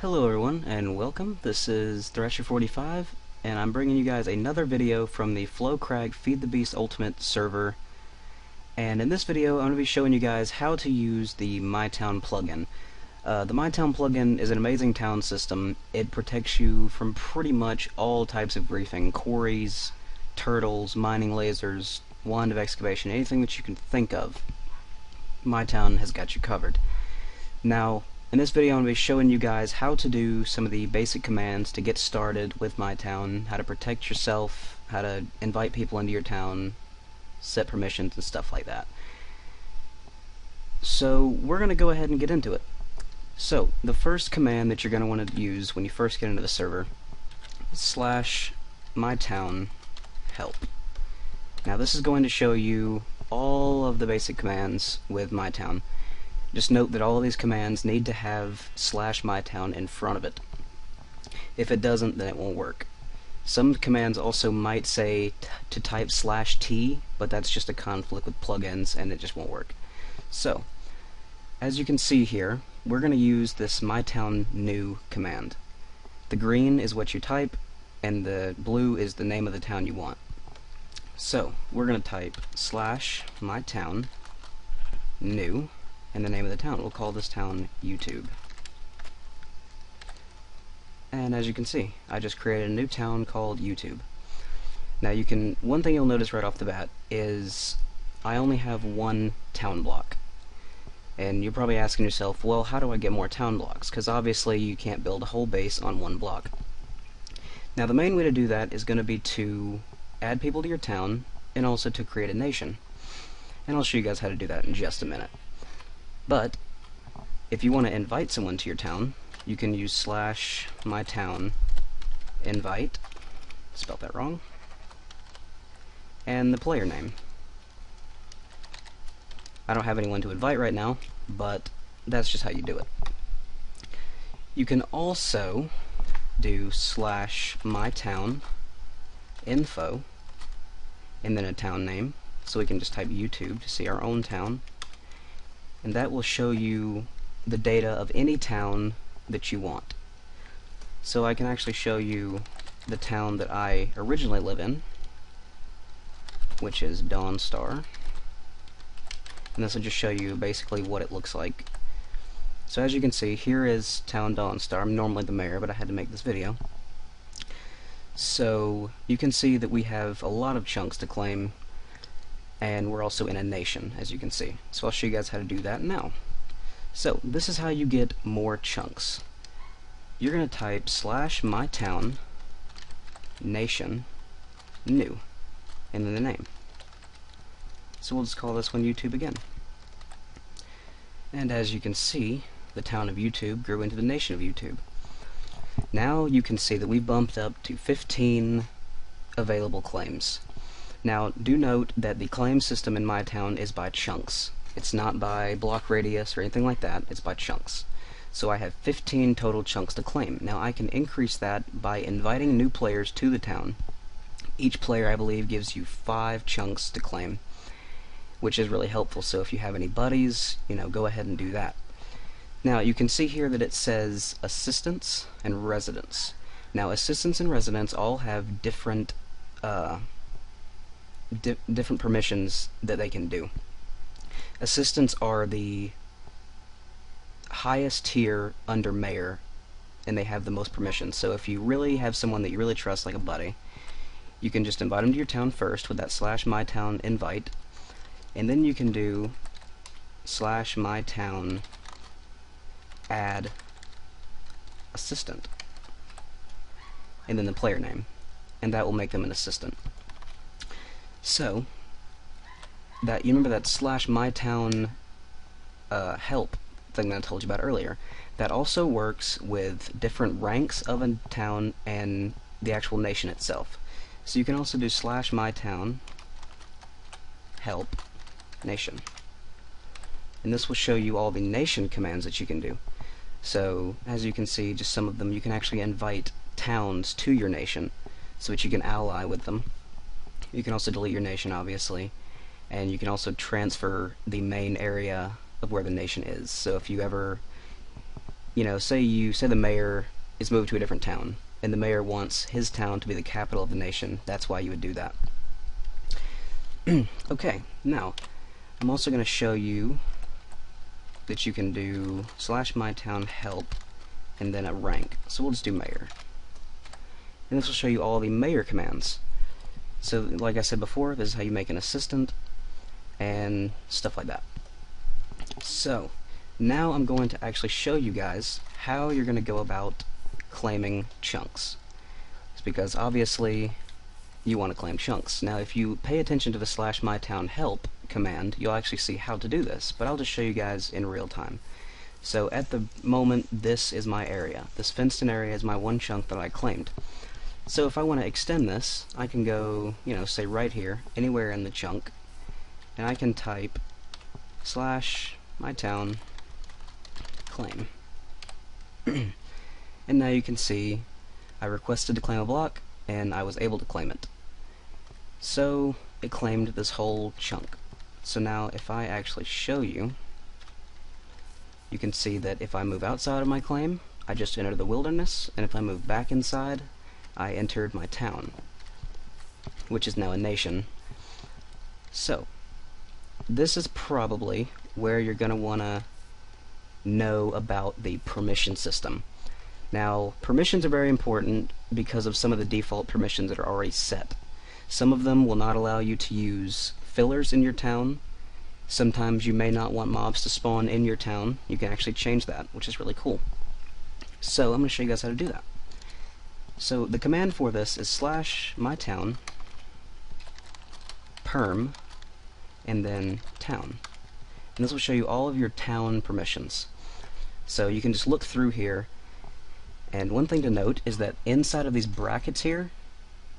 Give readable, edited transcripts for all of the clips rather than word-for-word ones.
Hello everyone, and welcome. This is Thrasher45, and I'm bringing you guys another video from the Flohcrack Feed the Beast Ultimate server. And in this video, I'm going to be showing you guys how to use the MyTown plugin. The MyTown plugin is an amazing town system. It protects you from pretty much all types of griefing: quarries, turtles, mining lasers, wand of excavation, anything that you can think of. MyTown has got you covered. Now, in this video I'm going to be showing you guys how to do some of the basic commands to get started with MyTown, how to protect yourself, how to invite people into your town, set permissions and stuff like that. So we're going to go ahead and get into it. So the first command that you're going to want to use when you first get into the server is /mytown help. Now this is going to show you all of the basic commands with MyTown. Just note that all of these commands need to have /mytown in front of it. If it doesn't, then it won't work. Some commands also might say to type /t, but that's just a conflict with plugins and it just won't work. So, as you can see here, we're going to use this MyTown new command. The green is what you type, and the blue is the name of the town you want. So, we're going to type /mytown new and the name of the town. We'll call this town YouTube. And as you can see, I just created a new town called YouTube. Now one thing you'll notice right off the bat is I only have one town block. And you're probably asking yourself, well, how do I get more town blocks? Because obviously you can't build a whole base on one block. Now the main way to do that is going to be to add people to your town and also to create a nation. And I'll show you guys how to do that in just a minute. But if you want to invite someone to your town, you can use /mytown invite, spelled that wrong, and the player name. I don't have anyone to invite right now, but that's just how you do it. You can also do /mytown info and then a town name, so we can just type YouTube to see our own town. And that will show you the data of any town that you want. So I can actually show you the town that I originally live in, which is Dawnstar. And this will just show you basically what it looks like. So as you can see, here is town Dawnstar. I'm normally the mayor, but I had to make this video. So you can see that we have a lot of chunks to claim, and we're also in a nation, as you can see. So I'll show you guys how to do that now. So this is how you get more chunks. You're going to type /mytown nation new and then the name. So we'll just call this one YouTube again. And as you can see, the town of YouTube grew into the nation of YouTube. Now you can see that we bumped up to 15 available claims. Now, do note that the claim system in MyTown is by chunks. It's not by block radius or anything like that, it's by chunks. So I have 15 total chunks to claim. Now I can increase that by inviting new players to the town. Each player, I believe, gives you 5 chunks to claim, which is really helpful. So if you have any buddies, go ahead and do that. Now you can see here that it says assistants and residents. Now assistants and residents all have different different permissions that they can do. Assistants are the highest tier under mayor, and they have the most permissions. So if you really have someone that you really trust, like a buddy, you can just invite them to your town first with that /mytown invite, and then you can do /mytown add assistant, and then the player name, and that will make them an assistant. So, you remember that /mytown help thing that I told you about earlier? That also works with different ranks of a town and the actual nation itself. So you can also do /mytown help nation. And this will show you all the nation commands that you can do. So, as you can see, just some of them, you can actually invite towns to your nation so that you can ally with them. You can also delete your nation, obviously, and you can also transfer the main area of where the nation is. So if you ever, you know, say the mayor is moved to a different town, and the mayor wants his town to be the capital of the nation. That's why you would do that. Okay, now I'm also going to show you that you can do /mytown help and then a rank. So we'll just do mayor. And this will show you all the mayor commands. So like I said before, this is how you make an assistant and stuff like that. So now I'm going to actually show you guys how you're going to go about claiming chunks. It's because obviously you want to claim chunks. Now if you pay attention to the /mytown help command, you'll actually see how to do this, but I'll just show you guys in real time. So at the moment, this is my area. This fenced-in area is my one chunk that I claimed. So if I want to extend this, I can go, you know, say right here, anywhere in the chunk, and I can type /mytown claim. And now you can see I requested to claim a block, and I was able to claim it. So it claimed this whole chunk. So now if I actually show you, you can see that if I move outside of my claim, I just enter the wilderness, and if I move back inside, I entered my town, which is now a nation. So this is probably where you're going to want to know about the permission system. Now, permissions are very important because of some of the default permissions that are already set. Some of them will not allow you to use fillers in your town. Sometimes you may not want mobs to spawn in your town. You can actually change that, which is really cool. So I'm going to show you guys how to do that. So the command for this is /mytown perm and then town. And this will show you all of your town permissions. So you can just look through here, and one thing to note is that inside of these brackets here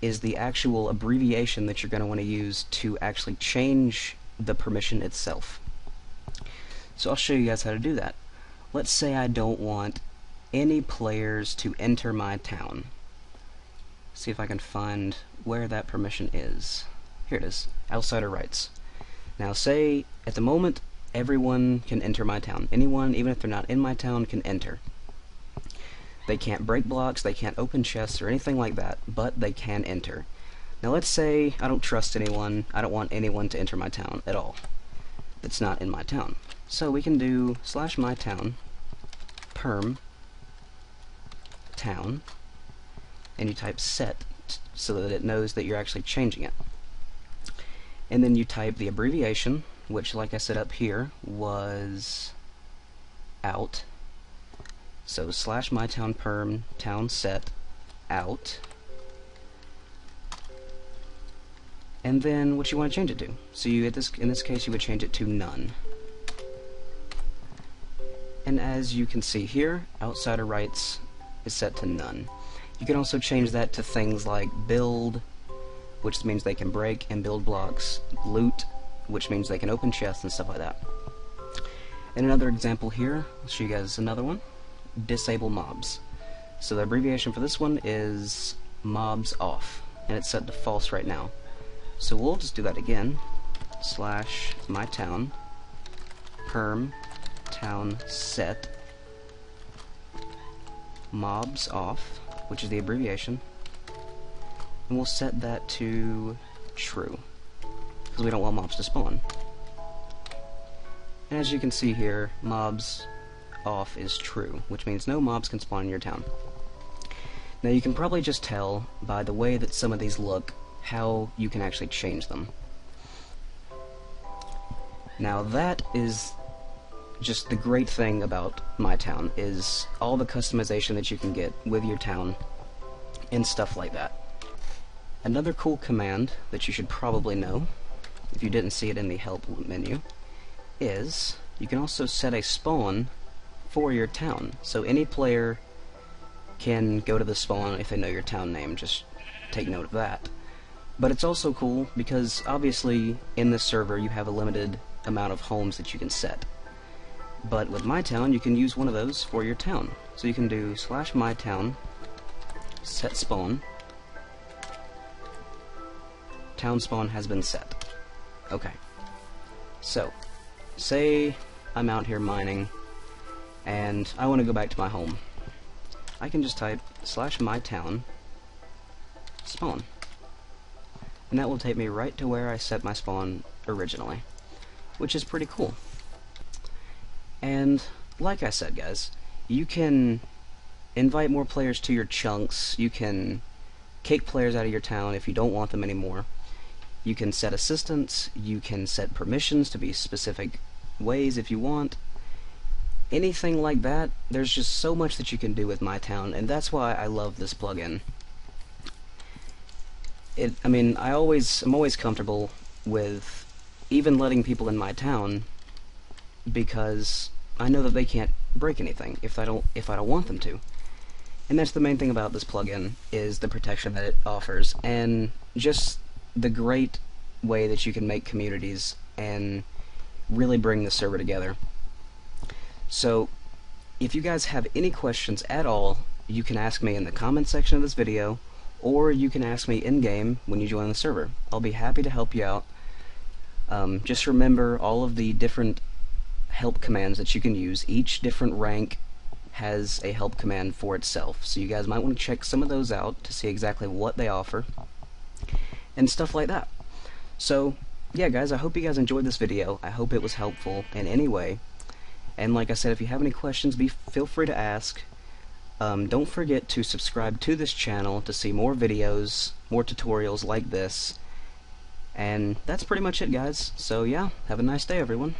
is the actual abbreviation that you're going to want to use to actually change the permission itself. So I'll show you guys how to do that. Let's say I don't want any players to enter my town. See if I can find where that permission is. Here it is, outsider rights. Now say at the moment everyone can enter my town. Anyone, even if they're not in my town, can enter. They can't break blocks, they can't open chests or anything like that, but they can enter. Now let's say I don't trust anyone, I don't want anyone to enter my town at all that's not in my town. So we can do /mytown perm town, and you type set so that it knows that you're actually changing it. And then you type the abbreviation, which like I said up here was out. So /mytown perm town set out, and then what you want to change it to. So you in this case you would change it to none. And as you can see here, outsider rights is set to none. You can also change that to things like build, which means they can break and build blocks, loot, which means they can open chests and stuff like that. And another example here, I'll show you guys another one. Disable mobs. So the abbreviation for this one is mobs off, and it's set to false right now. So we'll just do that again. /mytown perm town set mobs off, which is the abbreviation, and we'll set that to true because we don't want mobs to spawn. And as you can see here, mobs off is true, which means no mobs can spawn in your town. Now you can probably just tell by the way that some of these look how you can actually change them. Now that is just the great thing about MyTown, is all the customization that you can get with your town and stuff like that. Another cool command that you should probably know, if you didn't see it in the help menu, is you can also set a spawn for your town. So any player can go to the spawn if they know your town name, just take note of that. But it's also cool because obviously in this server you have a limited amount of homes that you can set. But with MyTown you can use one of those for your town. So you can do /mytown set spawn. Town spawn has been set. Okay. So, say I'm out here mining, and I want to go back to my home, I can just type /MyTown spawn, and that will take me right to where I set my spawn originally, which is pretty cool. And like I said, guys, you can invite more players to your chunks, you can kick players out of your town if you don't want them anymore, you can set assistants, you can set permissions to be specific ways if you want. Anything like that, there's just so much that you can do with MyTown, and that's why I love this plugin. I mean, I'm always comfortable with even letting people in my town, because I know that they can't break anything if I don't want them to. And that's the main thing about this plugin, is the protection that it offers, and just the great way that you can make communities and really bring the server together. So, if you guys have any questions at all, you can ask me in the comment section of this video, or you can ask me in-game when you join the server. I'll be happy to help you out. Just remember all of the different help commands that you can use. Each different rank has a help command for itself, so you guys might want to check some of those out to see exactly what they offer, and stuff like that. So, yeah guys, I hope you guys enjoyed this video. I hope it was helpful in any way. And like I said, if you have any questions, feel free to ask. Don't forget to subscribe to this channel to see more videos, more tutorials like this. And that's pretty much it, guys. So yeah, have a nice day, everyone.